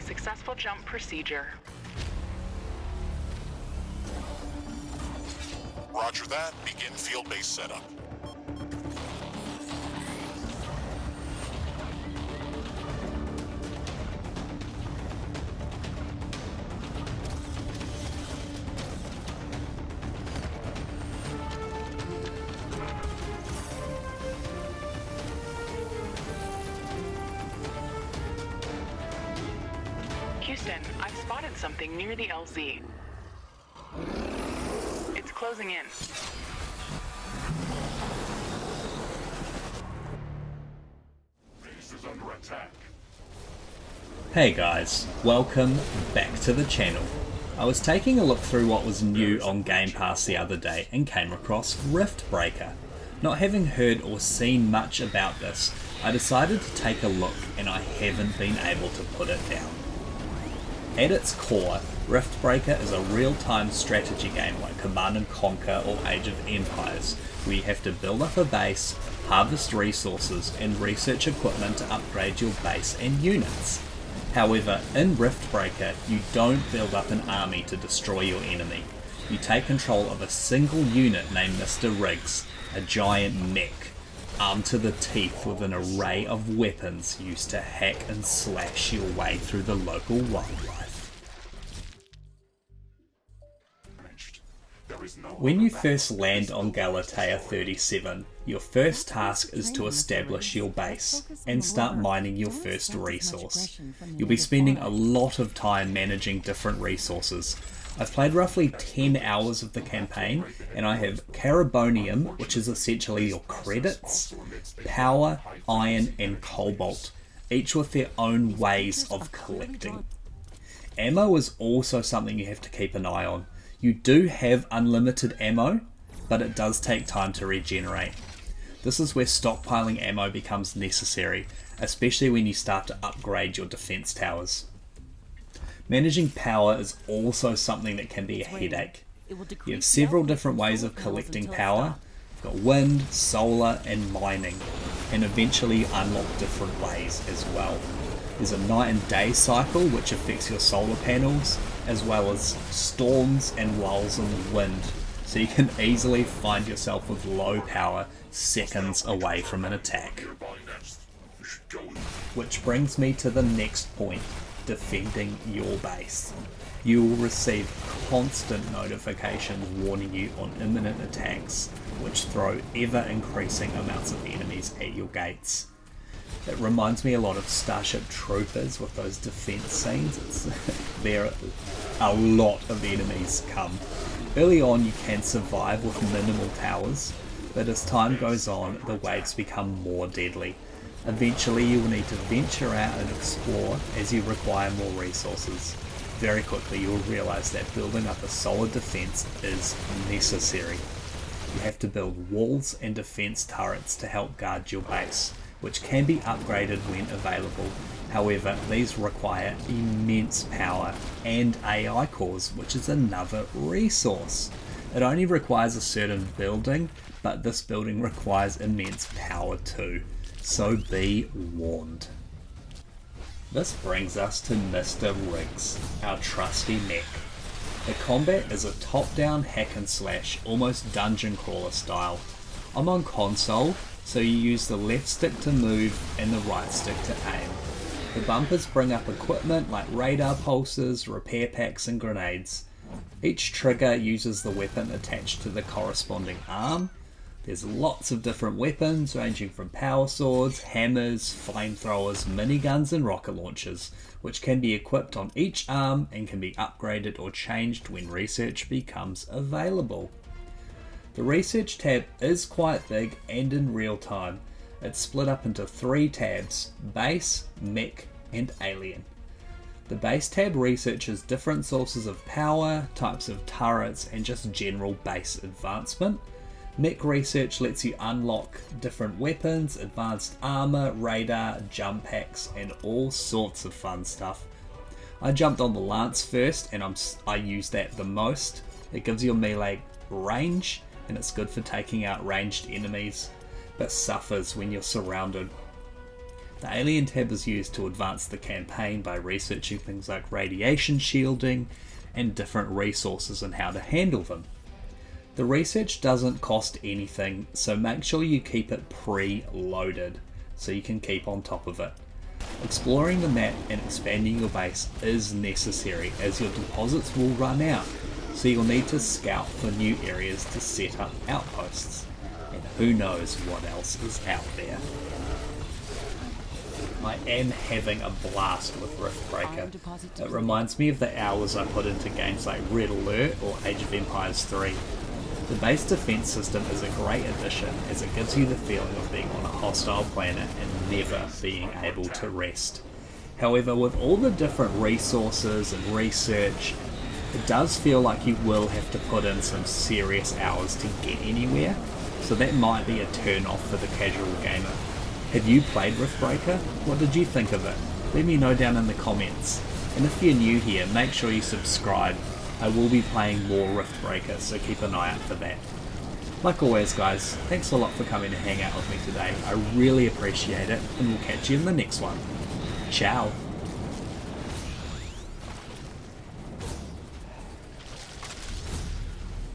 successful jump procedure. Roger that. Begin field-based setup. Houston, I've spotted something near the LZ. It's closing in. Base is under attack. Hey guys, welcome back to the channel. I was taking a look through what was new on Gamepass the other day and came across Riftbreaker. Not having heard or seen much about this, I decided to take a look and I haven't been able to put it down. At its core, Riftbreaker is a real-time strategy game like Command & Conquer or Age of Empires, where you have to build up a base, harvest resources, and research equipment to upgrade your base and units. However, in Riftbreaker, you don't build up an army to destroy your enemy. You take control of a single unit named Mr. Riggs, a giant mech, armed to the teeth with an array of weapons used to hack and slash your way through the local wildlife. When you first land on Galatea 37, your first task is to establish your base and start mining your first resource. You'll be spending a lot of time managing different resources. I've played roughly 10 hours of the campaign and I have carbonium, which is essentially your credits, power, iron and cobalt, each with their own ways of collecting. Ammo is also something you have to keep an eye on. You do have unlimited ammo, but it does take time to regenerate. This is where stockpiling ammo becomes necessary, especially when you start to upgrade your defense towers. Managing power is also something that can be a headache. You have several different ways of collecting power. You've got wind, solar and mining, and eventually you unlock different ways as well. There's a night and day cycle which affects your solar panels, as well as storms and lulls in the wind, so you can easily find yourself with low power seconds away from an attack. Which brings me to the next point, defending your base. You will receive constant notifications warning you on imminent attacks, which throw ever increasing amounts of enemies at your gates. It reminds me a lot of Starship Troopers with those defense scenes. There a lot of enemies come. Early on you can survive with minimal towers, but as time goes on the waves become more deadly. Eventually you will need to venture out and explore as you require more resources. Very quickly you will realise that building up a solid defence is necessary. You have to build walls and defence turrets to help guard your base, which can be upgraded when available. However, these require immense power and AI cores, which is another resource. It only requires a certain building, but this building requires immense power too, so be warned. This brings us to Mr. Riggs, our trusty mech. The combat is a top-down hack and slash, almost dungeon crawler style. I'm on console, so you use the left stick to move and the right stick to aim. The bumpers bring up equipment like radar pulses, repair packs and grenades. Each trigger uses the weapon attached to the corresponding arm. There's lots of different weapons ranging from power swords, hammers, flamethrowers, miniguns and rocket launchers, which can be equipped on each arm and can be upgraded or changed when research becomes available. The research tab is quite big and in real time. It's split up into 3 tabs: base, mech and alien. The base tab researches different sources of power, types of turrets and just general base advancement. Mech research lets you unlock different weapons, advanced armor, radar, jump packs and all sorts of fun stuff. I jumped on the lance first and I use that the most. It gives you a melee range and it's good for taking out ranged enemies, but suffers when you're surrounded. The Alien tab is used to advance the campaign by researching things like radiation shielding and different resources and how to handle them. The research doesn't cost anything, so make sure you keep it pre-loaded so you can keep on top of it. Exploring the map and expanding your base is necessary as your deposits will run out, so you'll need to scout for new areas to set up outposts. And who knows what else is out there. I am having a blast with Riftbreaker. It reminds me of the hours I put into games like Red Alert or Age of Empires 3. The base defense system is a great addition as it gives you the feeling of being on a hostile planet and never being able to rest. However, with all the different resources and research, it does feel like you will have to put in some serious hours to get anywhere, so that might be a turn off for the casual gamer. Have you played Riftbreaker? What did you think of it? Let me know down in the comments. And if you're new here, make sure you subscribe. I will be playing more Riftbreaker, so keep an eye out for that. Like always guys, thanks a lot for coming to hang out with me today. I really appreciate it, and we'll catch you in the next one. Ciao!